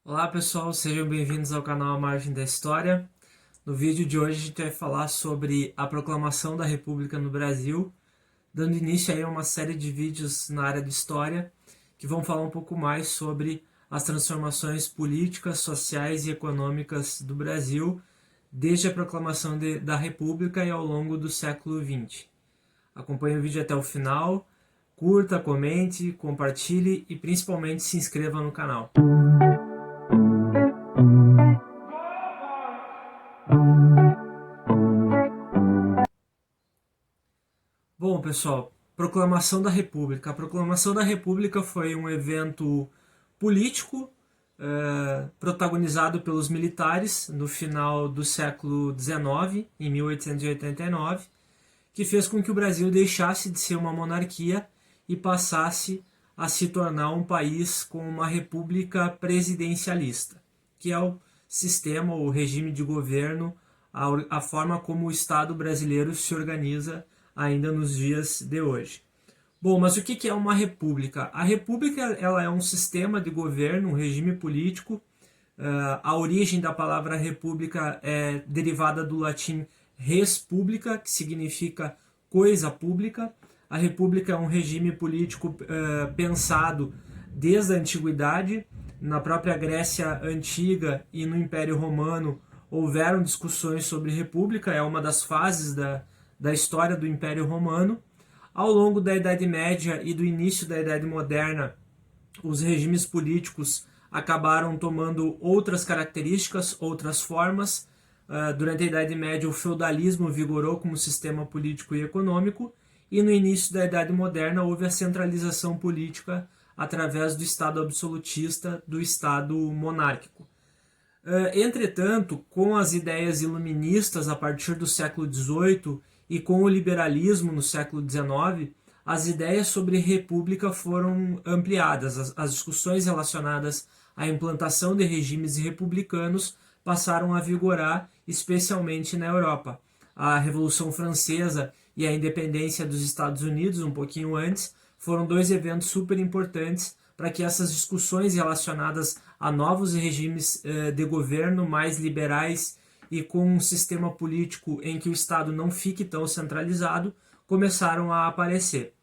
Olá pessoal, sejam bem-vindos ao canal A Margem da História. No vídeo de hoje a gente vai falar sobre a proclamação da República no Brasil, dando início aí a uma série de vídeos na área de História que vão falar um pouco mais sobre as transformações políticas, sociais e econômicas do Brasil desde a proclamação da República e ao longo do século XX. Acompanhe o vídeo até o final, curta, comente, compartilhe e principalmente se inscreva no canal. Bom, pessoal, Proclamação da República. A Proclamação da República foi um evento político protagonizado pelos militares no final do século XIX, em 1889, que fez com que o Brasil deixasse de ser uma monarquia e passasse a se tornar um país com uma república presidencialista, que é o sistema, o regime de governo, a forma como o Estado brasileiro se organiza ainda nos dias de hoje. Bom, mas o que é uma república? A república ela é um sistema de governo, um regime político. A origem da palavra república é derivada do latim res publica, que significa coisa pública. A república é um regime político pensado desde a antiguidade. Na própria Grécia Antiga e no Império Romano houveram discussões sobre república, é uma das fases da história do Império Romano. Ao longo da Idade Média e do início da Idade Moderna, os regimes políticos acabaram tomando outras características, outras formas. Durante a Idade Média, o feudalismo vigorou como sistema político e econômico, e no início da Idade Moderna houve a centralização política através do Estado absolutista, do Estado monárquico. Entretanto, com as ideias iluministas a partir do século XVIII e com o liberalismo no século XIX, as ideias sobre república foram ampliadas. As discussões relacionadas à implantação de regimes republicanos passaram a vigorar, especialmente na Europa. A Revolução Francesa e a independência dos Estados Unidos, um pouquinho antes, foram dois eventos super importantes para que essas discussões relacionadas a novos regimes de governo mais liberais e com um sistema político em que o Estado não fique tão centralizado, começaram a aparecer.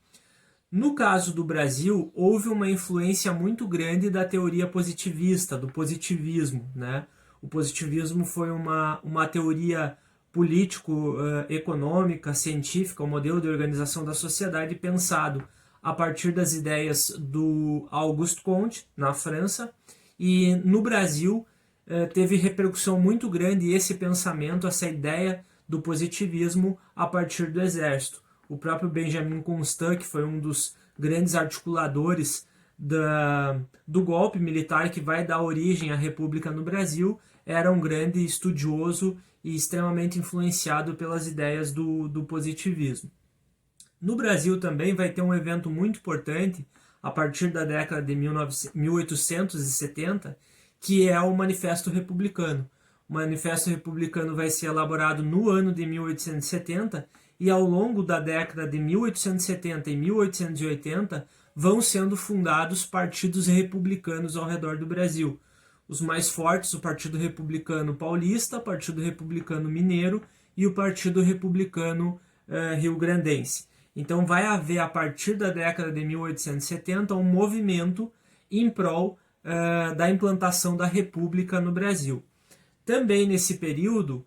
No caso do Brasil, houve uma influência muito grande da teoria positivista, do positivismo, né? O positivismo foi uma teoria político-econômica, científica, um modelo de organização da sociedade pensado a partir das ideias do Auguste Comte, na França, e no Brasil teve repercussão muito grande esse pensamento, essa ideia do positivismo a partir do Exército. O próprio Benjamin Constant, que foi um dos grandes articuladores do golpe militar que vai dar origem à República no Brasil, era um grande estudioso e extremamente influenciado pelas ideias do positivismo. No Brasil também vai ter um evento muito importante a partir da década de 1870, que é o Manifesto Republicano. O Manifesto Republicano vai ser elaborado no ano de 1870 e ao longo da década de 1870 e 1880 vão sendo fundados partidos republicanos ao redor do Brasil. Os mais fortes, o Partido Republicano Paulista, o Partido Republicano Mineiro e o Partido Republicano Rio-Grandense. Então vai haver, a partir da década de 1870, um movimento em prol da implantação da República no Brasil. Também nesse período,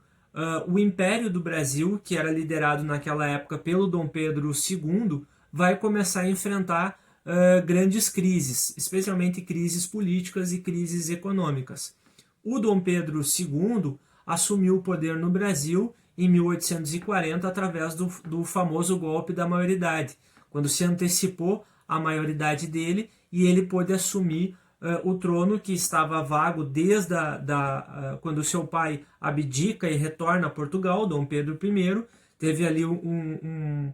o Império do Brasil, que era liderado naquela época pelo Dom Pedro II, vai começar a enfrentar grandes crises, especialmente crises políticas e crises econômicas. O Dom Pedro II assumiu o poder no Brasil em 1840 através do famoso golpe da maioridade, quando se antecipou a maioridade dele e ele pôde assumir o trono que estava vago desde quando seu pai abdica e retorna a Portugal, Dom Pedro I. Teve ali um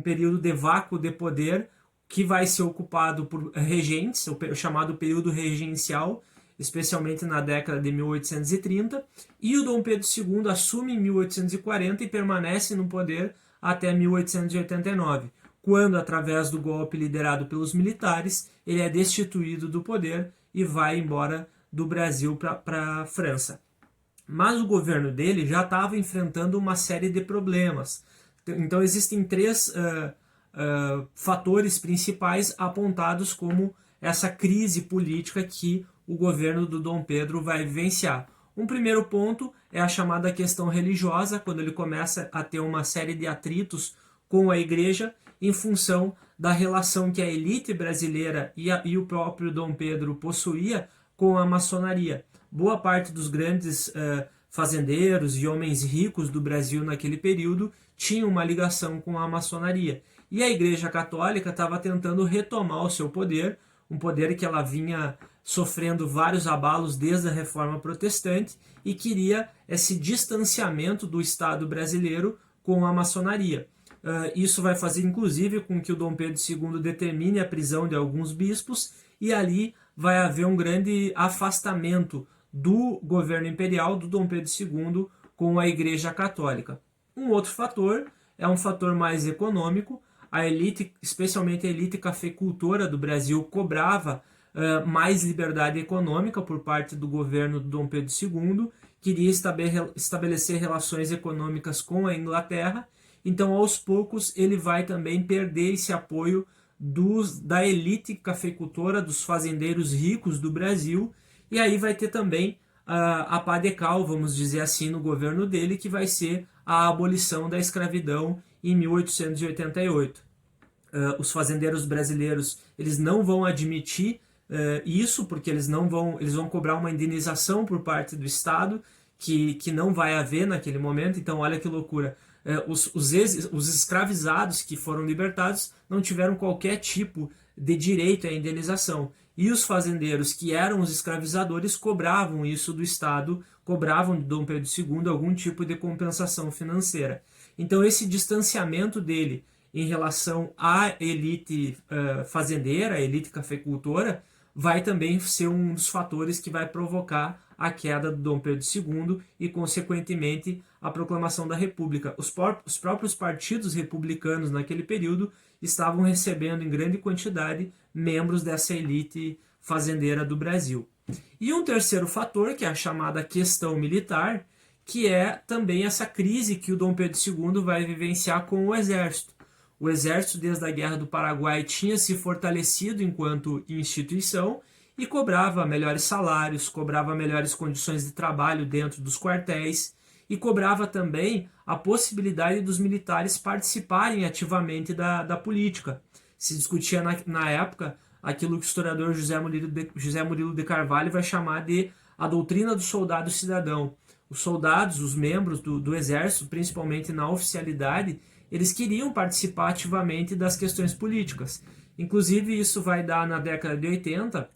período de vácuo de poder que vai ser ocupado por regentes, o chamado período regencial, especialmente na década de 1830, e o Dom Pedro II assume em 1840 e permanece no poder até 1889, quando, através do golpe liderado pelos militares, ele é destituído do poder e vai embora do Brasil para a França. Mas o governo dele já estava enfrentando uma série de problemas. Então existem três fatores principais apontados como essa crise política que o governo do Dom Pedro vai vivenciar. Um primeiro ponto é a chamada questão religiosa, quando ele começa a ter uma série de atritos com a igreja em função da relação que a elite brasileira e o próprio Dom Pedro possuía com a maçonaria. Boa parte dos grandes fazendeiros e homens ricos do Brasil naquele período tinham uma ligação com a maçonaria. E a Igreja Católica estava tentando retomar o seu poder, um poder que ela vinha sofrendo vários abalos desde a Reforma Protestante e queria esse distanciamento do Estado brasileiro com a maçonaria. Isso vai fazer, inclusive, com que o Dom Pedro II determine a prisão de alguns bispos e ali vai haver um grande afastamento do governo imperial, do Dom Pedro II, com a Igreja Católica. Um outro fator é um fator mais econômico. A elite, especialmente a elite cafeicultora do Brasil, cobrava mais liberdade econômica por parte do governo do Dom Pedro II, queria estabelecer relações econômicas com a Inglaterra. Então, aos poucos, ele vai também perder esse apoio da elite cafeicultora, dos fazendeiros ricos do Brasil, e aí vai ter também a pá de cal, vamos dizer assim, no governo dele, que vai ser a abolição da escravidão em 1888. Os fazendeiros brasileiros eles não vão admitir isso, porque eles vão cobrar uma indenização por parte do Estado, que não vai haver naquele momento. Então, olha que loucura. Os escravizados que foram libertados não tiveram qualquer tipo de direito à indenização. E os fazendeiros, que eram os escravizadores, cobravam isso do Estado, cobravam de Dom Pedro II algum tipo de compensação financeira. Então, esse distanciamento dele em relação à elite fazendeira, a elite cafeicultora, vai também ser um dos fatores que vai provocar a queda do Dom Pedro II e, consequentemente, a proclamação da República. Os próprios partidos republicanos naquele período estavam recebendo em grande quantidade membros dessa elite fazendeira do Brasil. E um terceiro fator, que é a chamada questão militar, que é também essa crise que o Dom Pedro II vai vivenciar com o Exército. O Exército, desde a Guerra do Paraguai, tinha se fortalecido enquanto instituição e cobrava melhores salários, cobrava melhores condições de trabalho dentro dos quartéis e cobrava também a possibilidade dos militares participarem ativamente da política. Se discutia na época aquilo que o historiador José Murilo de Carvalho vai chamar de a doutrina do soldado cidadão. Os soldados, os membros do Exército, principalmente na oficialidade, eles queriam participar ativamente das questões políticas. Inclusive, isso vai dar, na década de 80,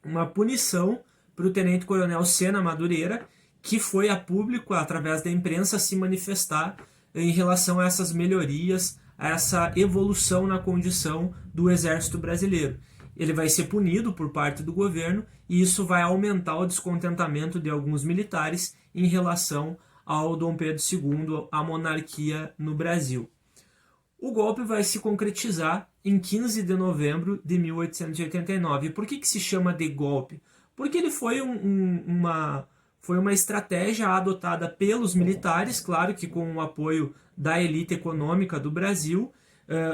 uma punição para o tenente-coronel Sena Madureira, que foi a público, através da imprensa, se manifestar em relação a essas melhorias, a essa evolução na condição do Exército brasileiro. Ele vai ser punido por parte do governo e isso vai aumentar o descontentamento de alguns militares em relação ao Dom Pedro II, à monarquia no Brasil. O golpe vai se concretizar em 15 de novembro de 1889. Por que se chama de golpe? Porque ele foi uma estratégia adotada pelos militares, claro que com o apoio da elite econômica do Brasil.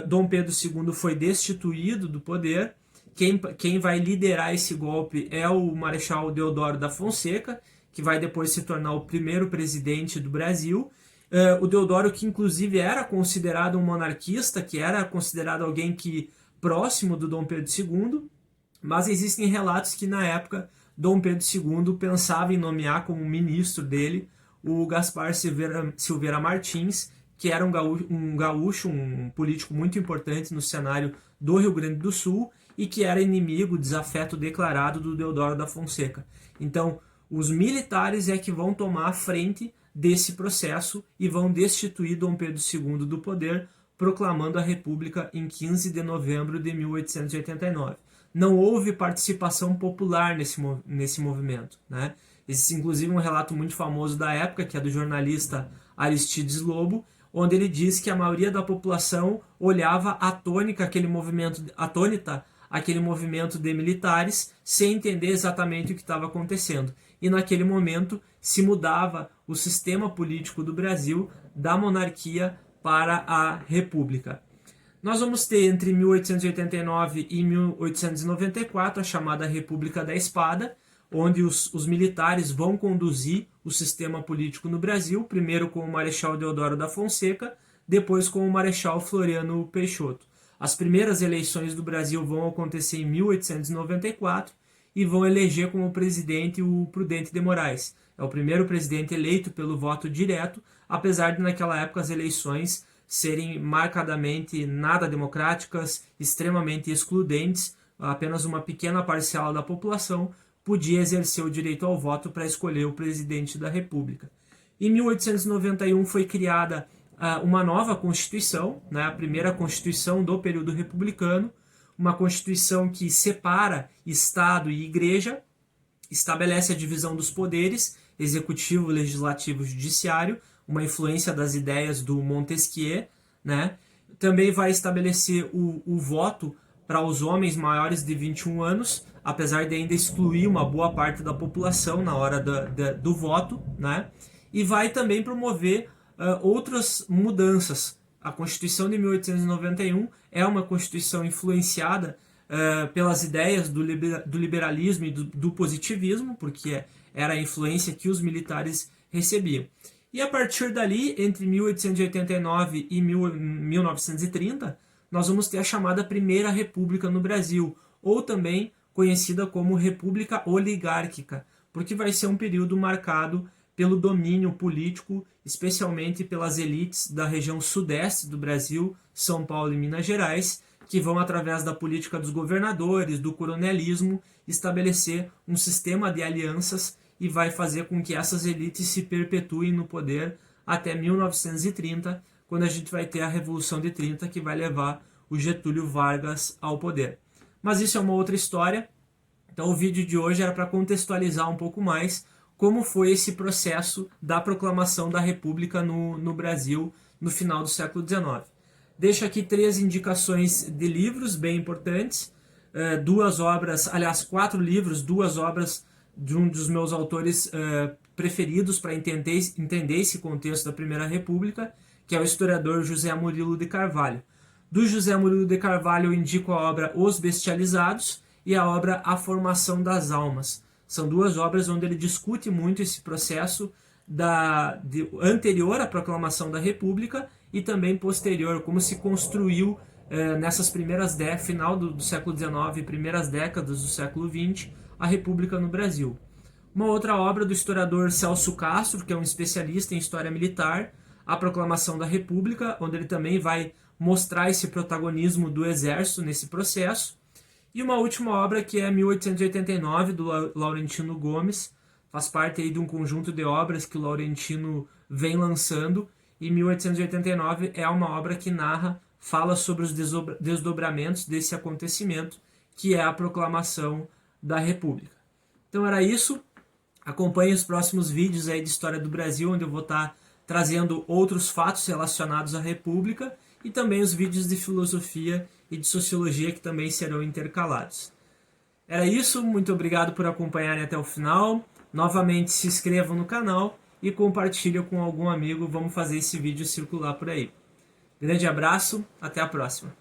Dom Pedro II foi destituído do poder. Quem vai liderar esse golpe é o Marechal Deodoro da Fonseca, que vai depois se tornar o primeiro presidente do Brasil. O Deodoro, que inclusive era considerado um monarquista, que era considerado alguém próximo do Dom Pedro II, mas existem relatos que na época Dom Pedro II pensava em nomear como ministro dele o Gaspar Silveira Martins, que era um gaúcho, um político muito importante no cenário do Rio Grande do Sul e que era inimigo, desafeto declarado do Deodoro da Fonseca. Então, os militares é que vão tomar a frente desse processo e vão destituir Dom Pedro II do poder, proclamando a República em 15 de novembro de 1889. Não houve participação popular nesse movimento, né? Existe inclusive um relato muito famoso da época, que é do jornalista Aristides Lobo, onde ele diz que a maioria da população olhava atônita aquele movimento de militares sem entender exatamente o que estava acontecendo. E naquele momento se mudava o sistema político do Brasil da monarquia para a república. Nós vamos ter entre 1889 e 1894 a chamada República da Espada, onde os militares vão conduzir o sistema político no Brasil, primeiro com o Marechal Deodoro da Fonseca, depois com o Marechal Floriano Peixoto. As primeiras eleições do Brasil vão acontecer em 1894 e vão eleger como presidente o Prudente de Moraes. É o primeiro presidente eleito pelo voto direto, apesar de naquela época as eleições serem marcadamente nada democráticas, extremamente excludentes, apenas uma pequena parcela da população podia exercer o direito ao voto para escolher o presidente da República. Em 1891 foi criada uma nova Constituição, né, a primeira Constituição do período republicano, uma Constituição que separa Estado e Igreja, estabelece a divisão dos poderes, executivo, legislativo e judiciário, uma influência das ideias do Montesquieu, né? Também vai estabelecer o voto para os homens maiores de 21 anos, apesar de ainda excluir uma boa parte da população na hora do voto, né? E vai também promover outras mudanças. A Constituição de 1891 é uma Constituição influenciada pelas ideias do liberalismo e do positivismo, porque era a influência que os militares recebiam. E a partir dali, entre 1889 e 1930, nós vamos ter a chamada Primeira República no Brasil, ou também conhecida como República Oligárquica, porque vai ser um período marcado pelo domínio político, especialmente pelas elites da região sudeste do Brasil, São Paulo e Minas Gerais, que vão, através da política dos governadores, do coronelismo, estabelecer um sistema de alianças e vai fazer com que essas elites se perpetuem no poder até 1930, quando a gente vai ter a Revolução de 30, que vai levar o Getúlio Vargas ao poder. Mas isso é uma outra história, então o vídeo de hoje era para contextualizar um pouco mais como foi esse processo da proclamação da República no Brasil no final do século XIX. Deixo aqui 3 indicações de livros bem importantes, 2 obras, aliás, 4 livros, 2 obras de um dos meus autores preferidos para entender esse contexto da Primeira República, que é o historiador José Murilo de Carvalho. Do José Murilo de Carvalho eu indico a obra Os Bestializados e a obra A Formação das Almas. São 2 obras onde ele discute muito esse processo anterior à proclamação da República e também posterior, como se construiu nessas primeiras décadas, final do século XIX, primeiras décadas do século XX, a República no Brasil. Uma outra obra do historiador Celso Castro, que é um especialista em história militar, A Proclamação da República, onde ele também vai mostrar esse protagonismo do Exército nesse processo. E uma última obra que é 1889, do Laurentino Gomes, faz parte aí de um conjunto de obras que o Laurentino vem lançando, e 1889 é uma obra que fala sobre os desdobramentos desse acontecimento, que é a proclamação da República. Então era isso. Acompanhe os próximos vídeos aí de História do Brasil, onde eu vou estar trazendo outros fatos relacionados à República e também os vídeos de filosofia e de sociologia que também serão intercalados. Era isso, muito obrigado por acompanharem até o final. Novamente se inscrevam no canal e compartilhem com algum amigo. Vamos fazer esse vídeo circular por aí. Grande abraço, até a próxima.